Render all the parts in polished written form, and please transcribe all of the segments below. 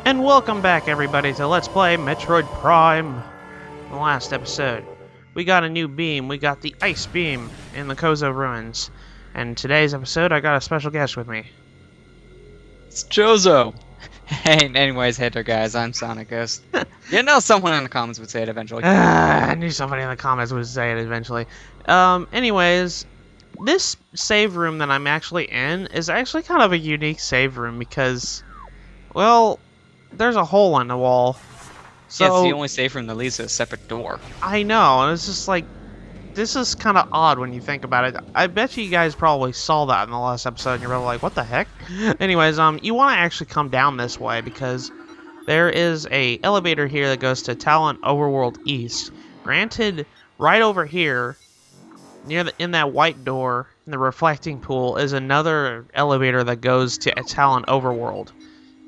And welcome back, everybody, to Let's Play Metroid Prime. In the last episode, we got a new beam. We got the Ice Beam in the Kozo Ruins. And today's episode, I got a special guest with me. It's Jozo! Hey, anyways, hey there guys, I'm Sonic Ghost. You know someone in the comments would say it eventually. I knew somebody in the comments would say it eventually. Anyways, this save room that I'm actually in is actually kind of a unique save room because, well, there's a hole in the wall. So, yeah, it's the only safe room that leads to a separate door. I know, and it's just like, this is kind of odd when you think about it. I bet you guys probably saw that in the last episode, and you're probably like, what the heck? Anyways, you want to actually come down this way, because there is a elevator here that goes to Talent Overworld East. Granted, right over here, in that white door, in the reflecting pool, is another elevator that goes to Talent Overworld.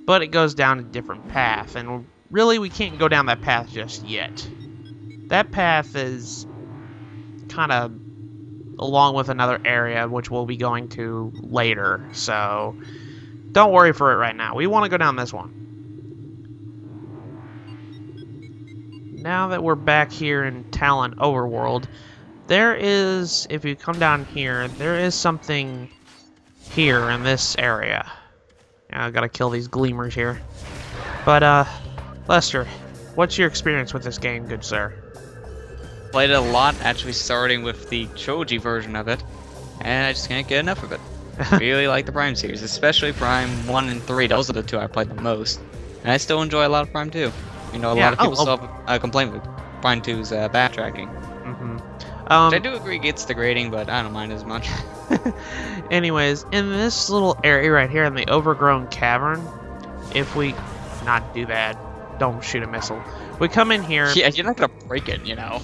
But it goes down a different path, and really, we can't go down that path just yet. That path is kind of along with another area, which we'll be going to later, so don't worry for it right now. We want to go down this one. Now that we're back here in Talent Overworld, there is, if you come down here, there is something here in this area. I gotta kill these gleamers here. But, Lester, what's your experience with this game, good sir? Played it a lot, actually starting with the Choji version of it, and I just can't get enough of it. Really like the Prime series, especially Prime 1 and 3. Those are the two I played the most. And I still enjoy a lot of Prime 2. You know, a lot of people still have a complaint with Prime 2's backtracking. Which I do agree gets degrading, but I don't mind as much. Anyways, in this little area right here in the overgrown cavern, if we not do that, don't shoot a missile. We come in here. Yeah, you're not gonna break it, you know.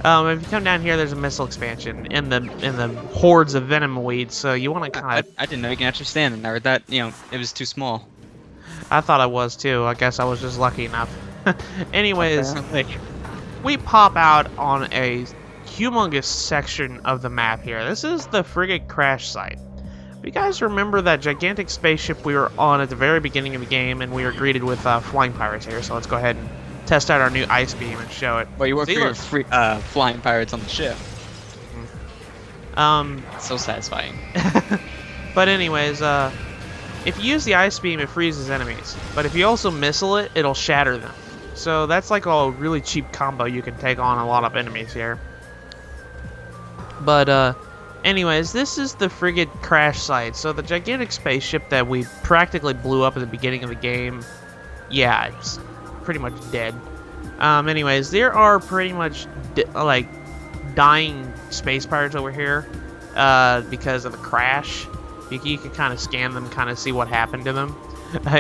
If you come down here, there's a missile expansion in the hordes of venom weeds. So you want to kind of. I didn't know you can actually stand in there. That it was too small. I thought I was too. I guess I was just lucky enough. Anyways, we pop out on a humongous section of the map here. This is the frigate crash site. You guys remember that gigantic spaceship we were on at the very beginning of the game, and we were greeted with flying pirates here. So let's go ahead and test out our new ice beam and show it. Well, you work for your flying pirates on the ship. So satisfying. But anyways, if you use the ice beam, it freezes enemies. But if you also missile it, it'll shatter them. So that's like a really cheap combo you can take on a lot of enemies here. But anyways, this is the frigate crash site. So the gigantic spaceship that we practically blew up at the beginning of the game, yeah, it's pretty much dead. Anyways, there are pretty much like dying space pirates over here because of the crash. You can kind of scan them, kind of see what happened to them.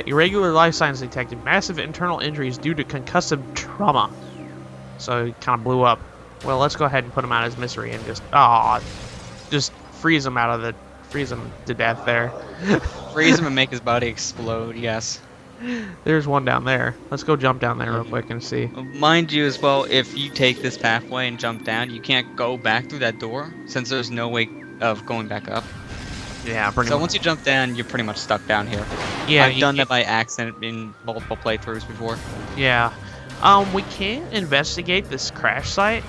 Irregular life signs detected. Massive internal injuries due to concussive trauma. So it kind of blew up. Well, let's go ahead and put him out as misery and just freeze him to death there. Freeze him and make his body explode. Yes. There's one down there. Let's go jump down there real quick and see. Mind you as well, if you take this pathway and jump down, you can't go back through that door since there's no way of going back up. Yeah, pretty so much. Once you jump down, you're pretty much stuck down here. Yeah, I've done that by accident in multiple playthroughs before. Yeah. We can't investigate this crash site.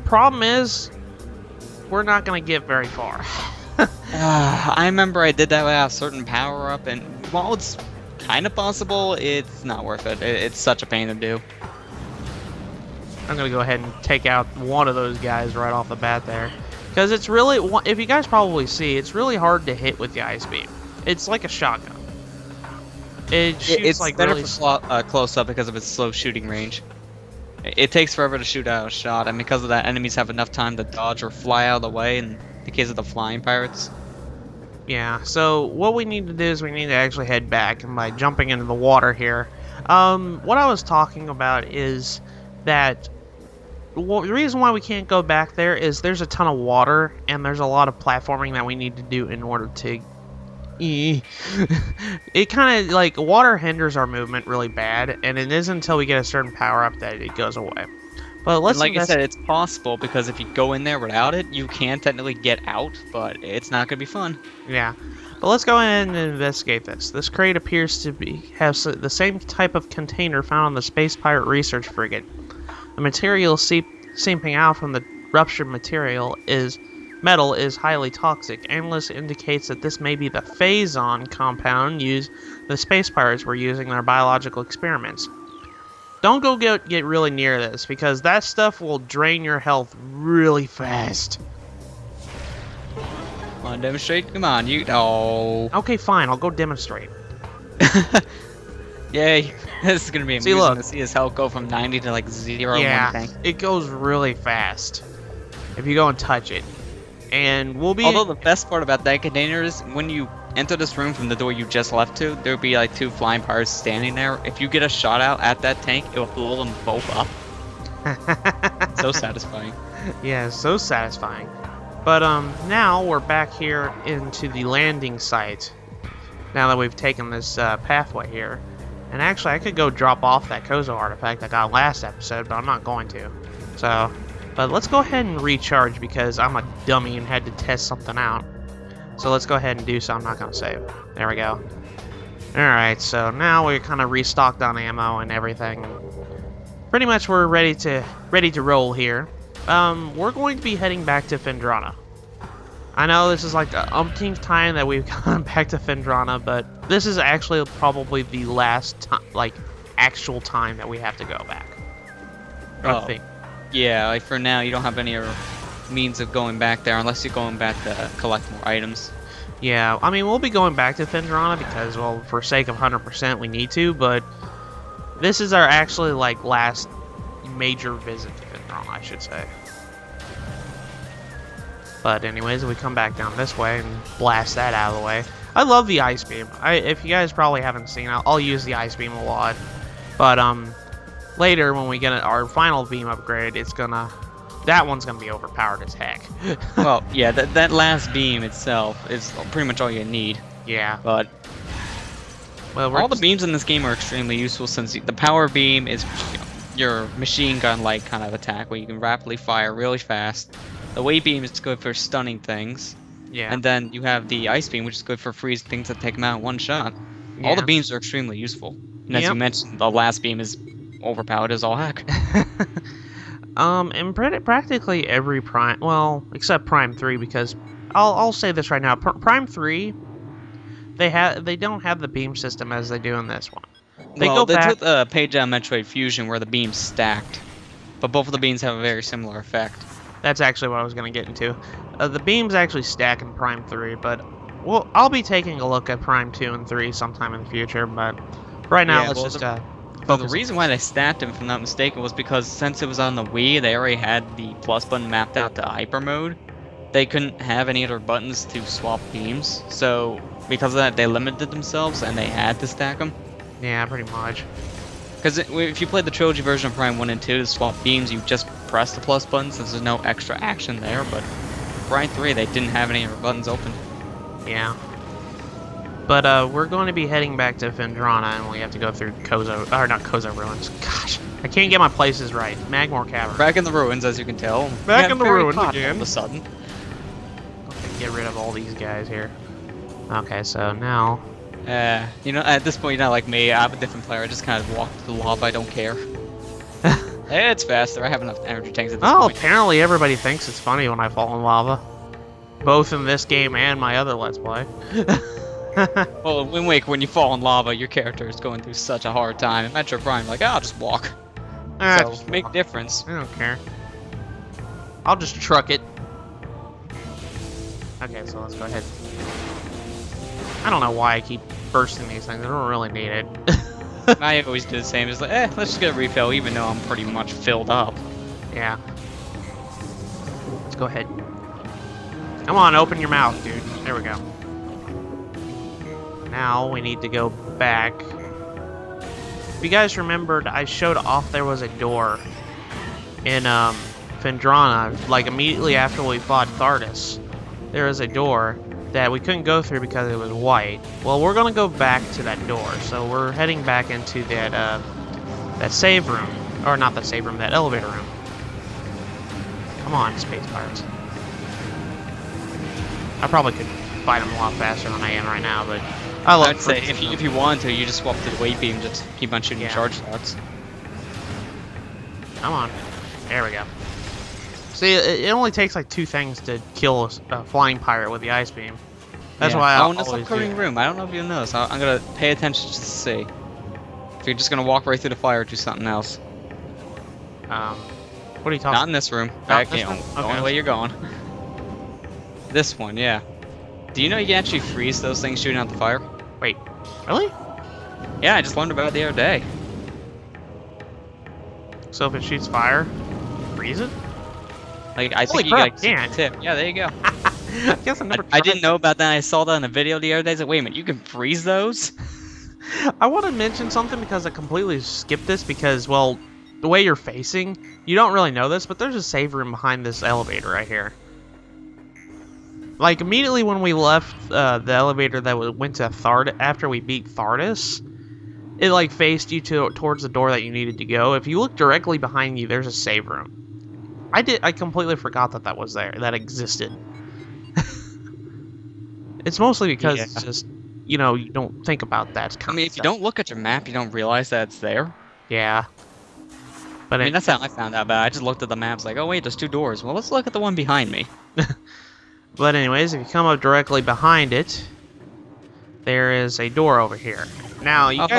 Problem is, we're not gonna get very far. I remember I did that with a certain power up, and while it's kind of possible, it's not worth it. It's such a pain to do. I'm gonna go ahead and take out one of those guys right off the bat there, because it's really, if you guys probably see, it's really hard to hit with the ice beam. It's like a shotgun. It shoots it's like better really for close up because of its slow shooting range. It takes forever to shoot out a shot, and because of that, enemies have enough time to dodge or fly out of the way in the case of the flying pirates. Yeah, so what we need to do is we need to actually head back, and by jumping into the water here. What I was talking about is that the reason why we can't go back there is there's a ton of water, and there's a lot of platforming that we need to do in order to... It kind of, like, water hinders our movement really bad, and it isn't until we get a certain power-up that it goes away. But And let's like I said, it's possible because if you go in there without it, you can technically get out, but it's not gonna be fun. Yeah, but let's go ahead and investigate this. This crate appears to have the same type of container found on the Space Pirate Research Frigate. The material seeping out from the ruptured metal is highly toxic. Analysts indicates that this may be the phazon compound used the space pirates were using in their biological experiments. Don't go get really near this, because that stuff will drain your health really fast. Come on, demonstrate. Come on, you. Oh. Okay, fine. I'll go demonstrate. Yay. This is gonna be amusing look. to see his health go from 90 to like 0 Yeah, one tank. it goes really fast if you go and touch it. And we'll be... Although the best part about that container is when you enter this room from the door you just left to, there'll be like 2 flying pirates standing there. If you get a shot out at that tank, it will blow them both up. So satisfying. Yeah, so satisfying. But now we're back here into the landing site. Now that we've taken this pathway here. And actually, I could go drop off that Kozo artifact I got last episode, but I'm not going to. So, but let's go ahead and recharge because I'm a dummy and had to test something out. So let's go ahead and do so. I'm not going to save. There we go. Alright, so now we're kind of restocked on ammo and everything. Pretty much we're ready to roll here. We're going to be heading back to Phendrana. I know this is like the umpteenth time that we've gone back to Phendrana, but this is actually probably the last time, like, actual time that we have to go back. I think. Yeah, like for now, you don't have any other means of going back there unless you're going back to collect more items. Yeah, I mean, we'll be going back to Phendrana because, well, for sake of 100% we need to, but this is our actually, like, last major visit to Phendrana, I should say. But anyways, we come back down this way and blast that out of the way. I love the ice beam. If you guys probably haven't seen, I'll use the ice beam a lot. But later when we get our final beam upgrade, that one's gonna be overpowered as heck. Well, yeah, that last beam itself is pretty much all you need. Yeah. But well, all the beams in this game are extremely useful since the power beam is your machine gun-like kind of attack where you can rapidly fire really fast. The wave beam is good for stunning things. Yeah. And then you have the ice beam, which is good for freezing things that take them out in one shot. Yeah. All the beams are extremely useful. And as you mentioned, the last beam is overpowered as all heck. And practically every Prime, well, except Prime 3, because I'll say this right now, Prime 3, they don't have the beam system as they do in this one. They took the page out of Metroid Fusion where the beams stacked, but both of the beams have a very similar effect. That's actually what I was going to get into. The beams actually stack in Prime 3, but well, I'll be taking a look at Prime 2 and 3 sometime in the future, but right now let's just But the reason why they stacked them, if I'm not mistaken, was because since it was on the Wii, they already had the plus button mapped out to hyper mode. They couldn't have any other buttons to swap beams, so because of that, they limited themselves and they had to stack them. Yeah, pretty much. Because if you played the trilogy version of Prime 1 and 2 to swap beams, you just press the plus button since there's no extra action there, but Prime 3, they didn't have any other buttons open. Yeah. But we're going to be heading back to Phendrana, and we have to go through not Kozo Ruins. Gosh, I can't get my places right. Magmore Cavern. Back in the ruins, as you can tell. Back in the ruins again. again. All of a sudden. Okay, get rid of all these guys here. Okay, so now... you know, at this point, you're not like me. I'm a different player. I just kind of walk through the lava. I don't care. It's faster. I have enough energy tanks at this point. Apparently everybody thinks it's funny when I fall in lava. Both in this game and my other Let's Play. Well, in Wind Waker, when you fall in lava, your character is going through such a hard time. In Metro Prime, like, I'll just walk. So, make difference. I don't care. I'll just truck it. Okay, so let's go ahead. I don't know why I keep bursting these things. I don't really need it. I always do the same. It's like, let's just get a refill, even though I'm pretty much filled up. Yeah. Let's go ahead. Come on, open your mouth, dude. There we go. Now we need to go back. If you guys remembered, I showed off there was a door in Phendrana, like immediately after we fought Thardus. There was a door that we couldn't go through because it was white. Well, we're gonna go back to that door, so we're heading back into that that save room, or not the save room, that elevator room. Come on, space pirates. I probably could fight them a lot faster than I am right now, but I love. I'd say if you want to, you just swap to the weight beam, just keep on shooting Yeah. charge shots. Come on. There we go. See, it only takes like 2 things to kill a flying pirate with the ice beam. That's why I Oh, always and this do upcoming that. room. I don't know if you'll notice. I'm gonna pay attention just to see. If you're just gonna walk right through the fire, do something else. What are you talking Not in this room. Back, this you know, one? the Okay. only way you're going. This one, yeah. Do you know you can actually freeze those things shooting out the fire? Wait, really? Yeah, I just learned about it the other day. So if it shoots fire, freeze it? Like, I Holy think you crap, like can't. tip. Yeah, there you go. I guess I never I tried. didn't know about that. I saw that in a video the other day. I was like, wait a minute, you can freeze those? I want to mention something because I completely skipped this because, well, the way you're facing, you don't really know this, but there's a save room behind this elevator right here. Like, immediately when we left the elevator that went to after we beat Thardis, it, like, faced you towards the door that you needed to go. If you look directly behind you, there's a save room. I completely forgot that was there, that existed. It's mostly because it's just, you know, you don't think about that kind I mean, of if you stuff. don't look at your map, you don't realize that it's there. Yeah. But I mean, that's how I found out about it. I just looked at the maps like, oh wait, there's 2 doors. Well, let's look at the one behind me. But anyways, if you come up directly behind it, there is a door over here. Now, you guys...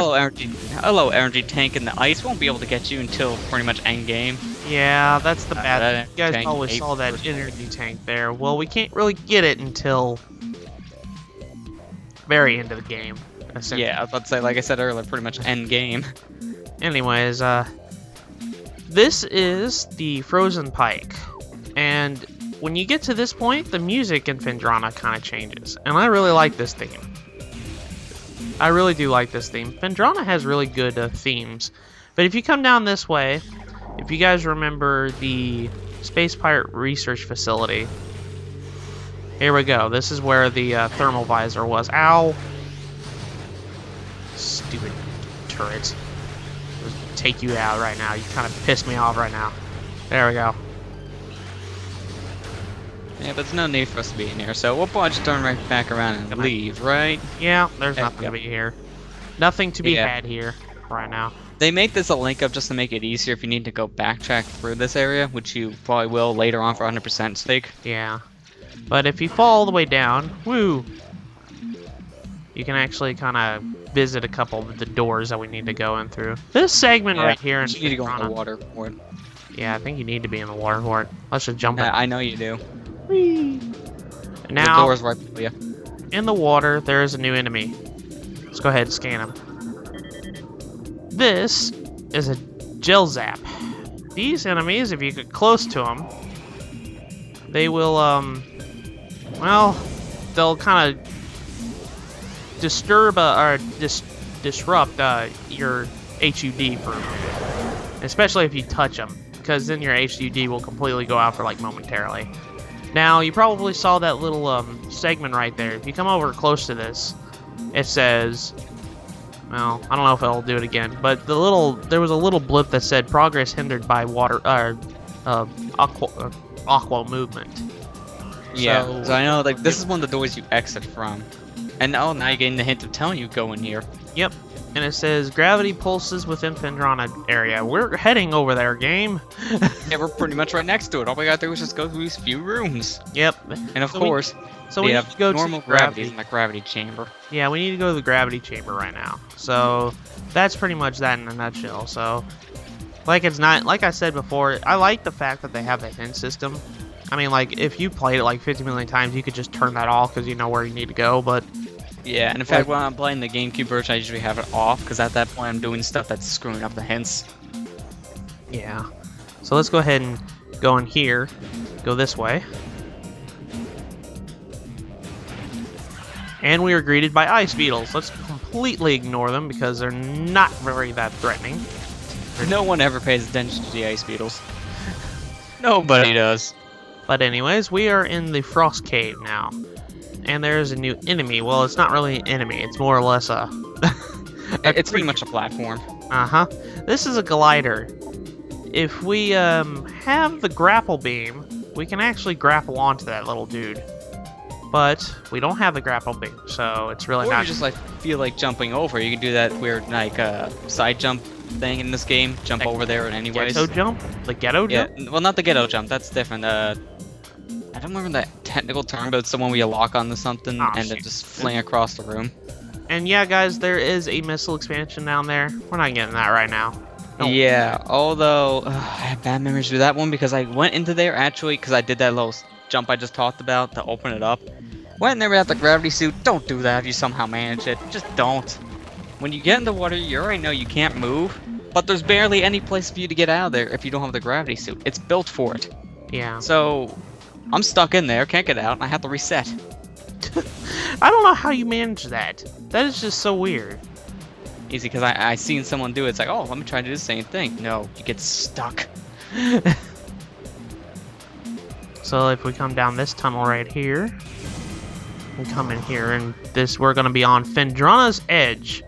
Hello, energy tank in the ice won't be able to get you until pretty much end game. Yeah, that's the bad that thing. You guys tank probably ate saw that first. energy tank there. Well, we can't really get it until very end of the game. essentially. Yeah, I was about to say, like I said earlier, pretty much end game. Anyways, this is the Frozen Pike. And when you get to this point, the music in Phendrana kind of changes. And I really like this theme. I really do like this theme. Phendrana has really good themes. But if you come down this way, if you guys remember the Space Pirate Research Facility, here we go. This is where the thermal visor was. Ow! Stupid turrets. Just take you out right now. You kind of pissed me off right now. There we go. Yeah, but there's no need for us to be in here, so we'll probably just turn right back around and leave, right? Yeah, there's There we nothing to go. be here. Nothing to be Yeah. had here right now. They make this a link up just to make it easier if you need to go backtrack through this area, which you probably will later on for 100% sake. Yeah. But if you fall all the way down, woo, you can actually kind of visit a couple of the doors that we need to go in through. This segment right here in you need to go in the Phendrana- water for it. Yeah, I think you need to be in the water for it. Let's just jump in. Yeah, I know you do. Whee! The Now, door's right below you. in the water, there is a new enemy. Let's go ahead and scan him. This is a gel zap. These enemies, if you get close to them, they will, well, they'll kind of disturb or disrupt your HUD for a minute. Especially if you touch them, because then your HUD will completely go out for like momentarily. Now, you probably saw that little segment right there. If you come over close to this, it says, well, I don't know if it'll do it again, but there was a little blip that said progress hindered by water aqua movement. Yeah, so I know, like, this is one of the doors you exit from. And oh, now you're getting the hint of telling you go in here. Yep, and it says gravity pulses within Phendrana area. We're heading over there, game. Yeah, we're pretty much right next to it. All we gotta do is just go through these few rooms. Yep. And of So we- course, So we we need have to go normal to gravity in the gravity chamber. Yeah, we need to go to the gravity chamber right now. So that's pretty much that in a nutshell. So, like I said before, I like the fact that they have the hint system. I mean, like, if you played it like 50 million times, you could just turn that off because you know where you need to go. But Yeah, and in fact, when I'm playing the GameCube version, I usually have it off, because at that point I'm doing stuff that's screwing up the hints. yeah, so let's go ahead and go in here. Go this way. And we are greeted by ice beetles. Let's completely ignore them because they're not very that threatening. No one ever pays attention to the ice beetles. Nobody does. But anyways, we are in the Frost Cave now. And there's a new enemy. Well, it's not really an enemy. It's more or less a... It's pretty much a platform. This is a glider. If we have the grapple beam, we can actually grapple onto that little dude. But we don't have the grapple beam, so it's really Or not. you just like feel like jumping over. You can do that weird like side jump thing in this game. Jump over there in any ways. Ghetto jump? The ghetto jump? Yeah, well, not the ghetto jump. That's different. I don't remember the technical term, but it's the one where you lock onto something and then just fling across the room. And yeah, guys, there is a missile expansion down there. We're not getting that right now. Nope. Yeah, although I have bad memories with that one because I went into there actually because I did that little jump I just talked about to open it up. Went in there without the gravity suit. Don't do that if you somehow manage it. Just don't. When you get in the water, you already know you can't move, but there's barely any place for you to get out of there if you don't have the gravity suit. It's built for it. Yeah. So I'm stuck in there, can't get out, and I have to reset. I don't know how you manage that. That is just so weird. Easy, because I seen someone do it. It's like, oh, let me try to do the same thing. No, you get stuck. So if we come down this tunnel right here, we come in here, and we're going to be on Phendrana's Edge.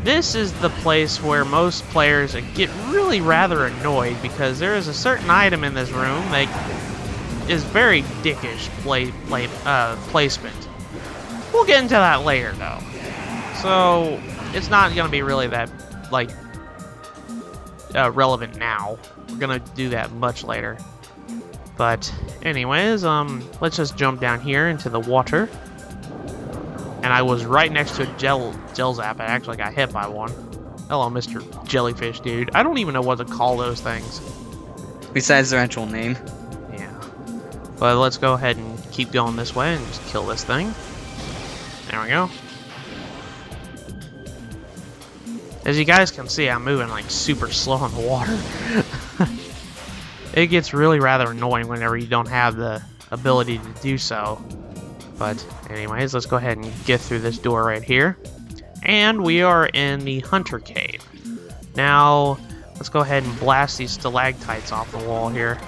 This is the place where most players get really rather annoyed because there is a certain item in this room that is very dickish placement. We'll get into that later, though. So it's not going to be really that relevant now. We're going to do that much later. But anyways, let's just jump down here into the water. And I was right next to a gel zap. I actually got hit by one. Hello, Mr. Jellyfish dude. I don't even know what to call those things. Besides their actual name. Yeah. But let's go ahead and keep going this way and just kill this thing. There we go. As you guys can see, I'm moving like super slow in the water. It gets really rather annoying whenever you don't have the ability to do so. But anyways, let's go ahead and get through this door right here. And we are in the Hunter Cave. Now, let's go ahead and blast these stalactites off the wall here.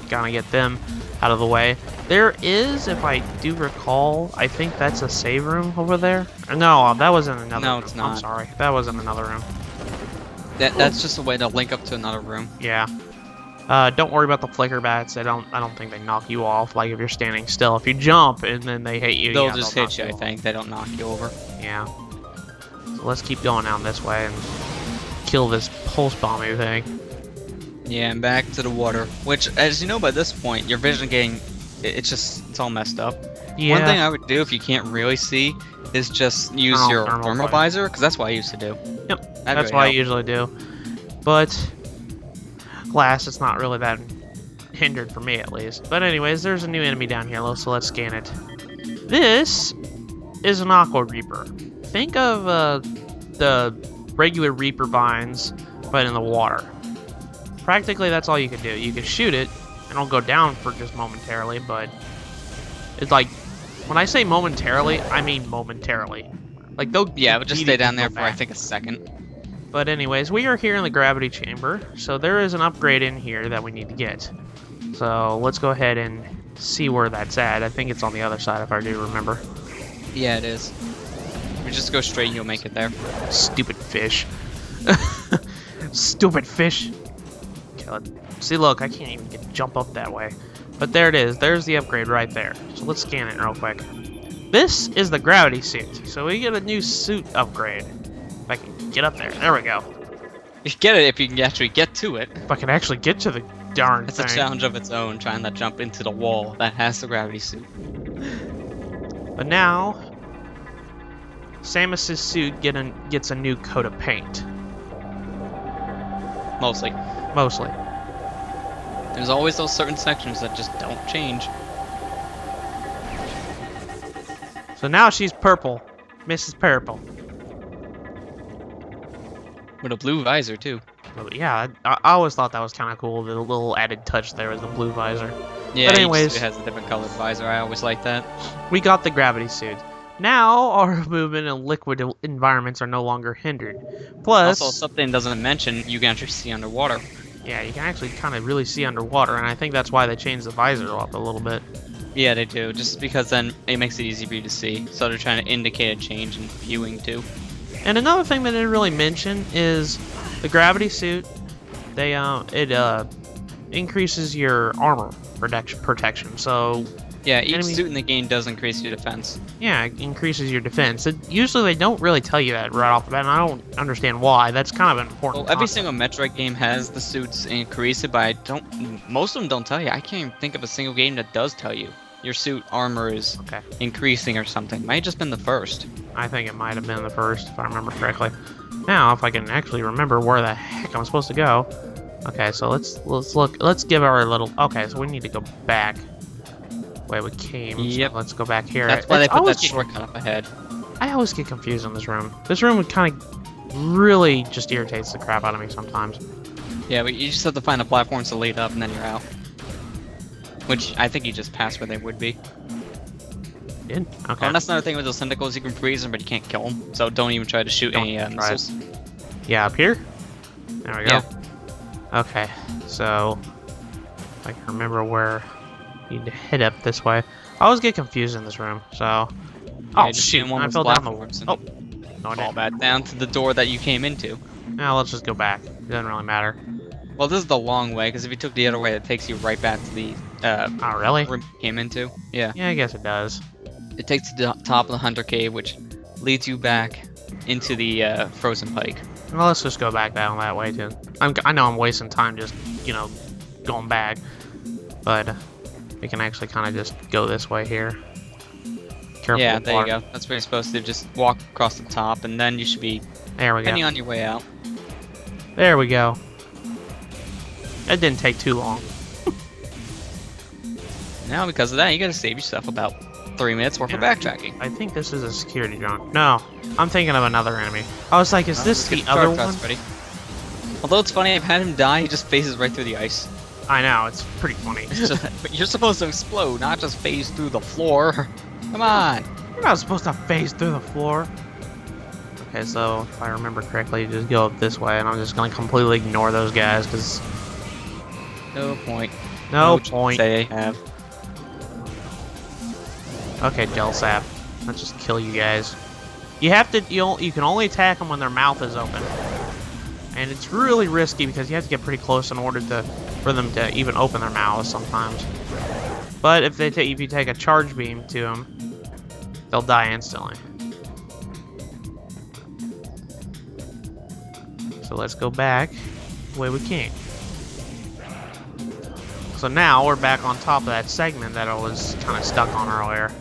Gotta get them out of the way. There is, if I do recall, I think that's a save room over there. No, that was in another room. No, it's not. I'm sorry. That was in another room. That's just a way to link up to another room. Yeah. Don't worry about the flicker bats. I don't think they knock you off. Like if you're standing still, if you jump and then they hit you, They'll yeah, just hit you. I think they don't knock you over. Yeah. So let's keep going down this way and kill this pulse bombing thing. Yeah, and back to the water. Which, as you know by this point, your vision getting it's all messed up. Yeah. One thing I would do if you can't really see is just use your thermal visor, because that's what I used to do. Yep. That's what I usually do. But glass, it's not really that hindered for me, at least. But anyways, there's a new enemy down here, so let's scan it. This is an Aqua Reaper. Think of the regular Reaper vines, but in the water. Practically, that's all you can do. You can shoot it, and it'll go down for just momentarily, but it's like, when I say momentarily, I mean momentarily. Like, they'll but just stay down there for, I think, a second. But anyways, we are here in the gravity chamber, so there is an upgrade in here that we need to get. So let's go ahead and see where that's at. I think it's on the other side, if I do remember. Yeah, it is. If you just go straight, you'll make it there. Stupid fish. Stupid fish. Okay, see, look, I can't even jump up that way. But there it is. There's the upgrade right there. So let's scan it real quick. This is the gravity suit. So we get a new suit upgrade. If I can get up there. There we go. You get it if you can actually get to it. If I can actually get to the darn It's thing. a challenge of its own, trying to jump into the wall that has the gravity suit. But now, Samus's suit gets a new coat of paint. Mostly. Mostly. There's always those certain sections that just don't change. So now she's purple. Mrs. Purple. With a blue visor, too. But yeah, I always thought that was kind of cool. The little added touch there was the blue visor. Yeah, but anyways, it has a different colored visor. I always like that. We got the gravity suit. Now our movement in liquid environments are no longer hindered. Plus, also, something doesn't mention you can actually see underwater. Yeah, you can actually kind of really see underwater, and I think that's why they changed the visor up a little bit. Yeah, they do. Just because then it makes it easy for you to see. So they're trying to indicate a change in viewing too. And another thing they didn't really mention is the gravity suit. It increases your armor protection. So Yeah, each enemy- suit in the game does increase your defense. yeah, it increases your defense. Usually they don't really tell you that right off the bat, and I don't understand why. That's kind of an important. Well, every concept. single Metroid game has the suits increase it, but I don't. Most of them don't tell you. I can't even think of a single game that does tell you your suit armor is Okay. increasing or something. Might have just been the first. I think it might have been the first, if I remember correctly. Now, if I can actually remember where the heck I'm supposed to go. Okay, so let's look. Let's give our little. Okay, so we need to go back way we came. Yep. So let's go back here. That's why they It's put always that shortcut up ahead. I always get confused in this room. This room would kind of really just irritates the crap out of me sometimes. Yeah, but you just have to find the platforms to lead up, and then you're out. Which I think you just passed where they would be. Did? Okay. And that's another thing with those tentacles. You can freeze them, but you can't kill them. So don't even try to shoot Don't any try it. missiles. Yeah, up here? There we go. Yeah. Okay, so if I can remember where you need to head up this way. I always get confused in this room, so. Oh, just shoot, get one I of fell those down the. platforms and Oh, no, I fall didn't. back down to the door that you came into. Now let's just go back. It doesn't really matter. Well, this is the long way, because if you took the other way, it takes you right back to the Oh, really? room you came into. Yeah. Yeah, I guess it does. It takes you to the top of the Hunter Cave, which leads you back into the Frozen Pike. Well, let's just go back down that way, too. I know I'm wasting time just, going back. But we can actually kind of just go this way here. Careful Yeah, with there you water. go. That's what you're supposed to do. Just walk across the top, and then you should be There we depending go. on your way out. There we go. That didn't take too long. Now, because of that, you gotta save yourself about 3 minutes worth of Yeah. backtracking. I think this is a security drone. No, I'm thinking of another enemy. I was like, is this Let's the get other shortcuts one? ready. Although it's funny, I've had him die, he just phases right through the ice. I know, it's pretty funny. But you're supposed to explode, not just phase through the floor. Come on. You're not supposed to phase through the floor. Okay, so if I remember correctly, you just go up this way, and I'm just going to completely ignore those guys, because No point. no choice point. They have. Okay, gel sap. Let's just kill you guys. You have to. You can only attack them when their mouth is open, and it's really risky because you have to get pretty close in order for them to even open their mouths sometimes. But if you take a charge beam to them, they'll die instantly. So let's go back the way we came. So now we're back on top of that segment that I was kind of stuck on earlier.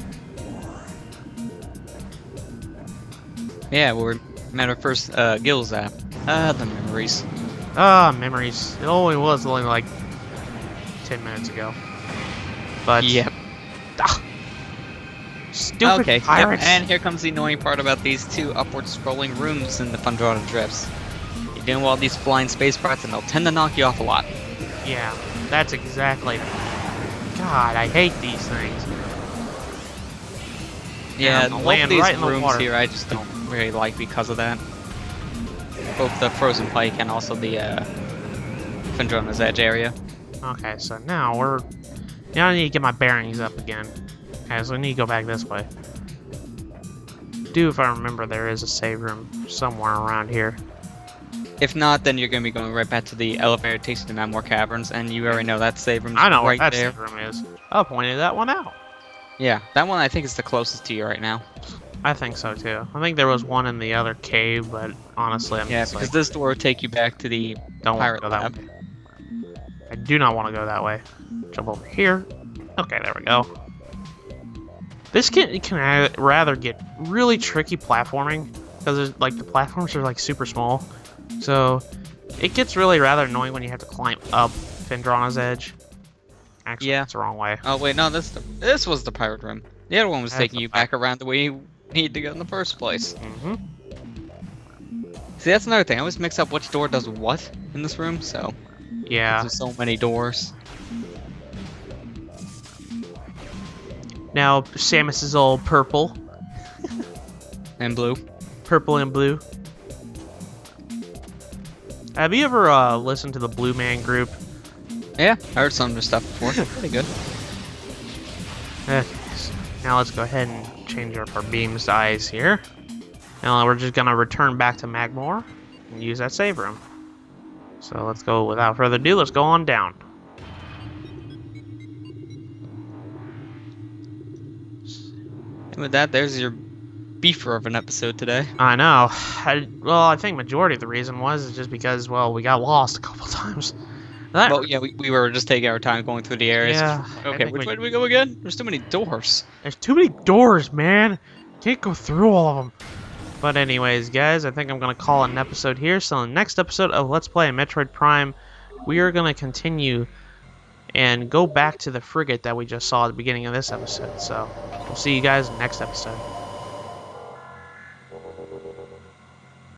Yeah, we're at our first Gill Zap. The memories. Ah, memories. It only was only like 10 minutes ago. But Yep. ah, stupid Okay, yep, pirates. and here comes the annoying part about these two upward scrolling rooms in the Phendrana drifts. You're doing all these flying space parts and they'll tend to knock you off a lot. Yeah, that's exactly. God, I hate these things. Yeah, And they'll both of land these right in the rooms water. here I just don't really like because of that. Both the Frozen Pike and also the Phendrana's Edge area. Okay, so now now I need to get my bearings up again. Okay, so I need to go back this way. If I remember, there is a save room somewhere around here. If not, then you're going to be going right back to the elevator takes you to Mammoth Caverns, and you already know that save room's I know right where that there. save room is. I pointed that one out. Yeah, that one I think is the closest to you right now. I think so too. I think there was one in the other cave, but honestly, I'm Yeah, just because like, this door will take you back to the don't want to pirate go that lab. way. I do not want to go that way. Jump over here. Okay, there we go. This can rather get really tricky platforming because like the platforms are like super small, so it gets really rather annoying when you have to climb up Phendrana's edge. Actually, Yeah. that's the wrong way. Oh wait, no, this was the pirate room. The other one was That's taking the you back around the way you needed to go in the first place. Mm-hmm. See, that's another thing. I always mix up which door does what in this room, so Yeah. there's so many doors. Now Samus is all purple, And blue. purple and blue. Have you ever listened to the Blue Man Group? Yeah, I heard some of their stuff before. Pretty good. Okay, so now let's go ahead and change up our beam size here. Now we're just gonna return back to Magmore and use that save room. So let's go, without further ado, let's go on down. With that, there's your beefer of an episode today. I know. Well, I think majority of the reason was just because, well, we got lost a couple times. That, Well, yeah, we were just taking our time going through the areas. yeah. I Okay, think which way do we go again? There's too many doors. There's too many doors, man. Can't go through all of them. But anyways, guys, I think I'm going to call it an episode here. So in the next episode of Let's Play Metroid Prime, we are going to continue and go back to the frigate that we just saw at the beginning of this episode. So we'll see you guys next episode.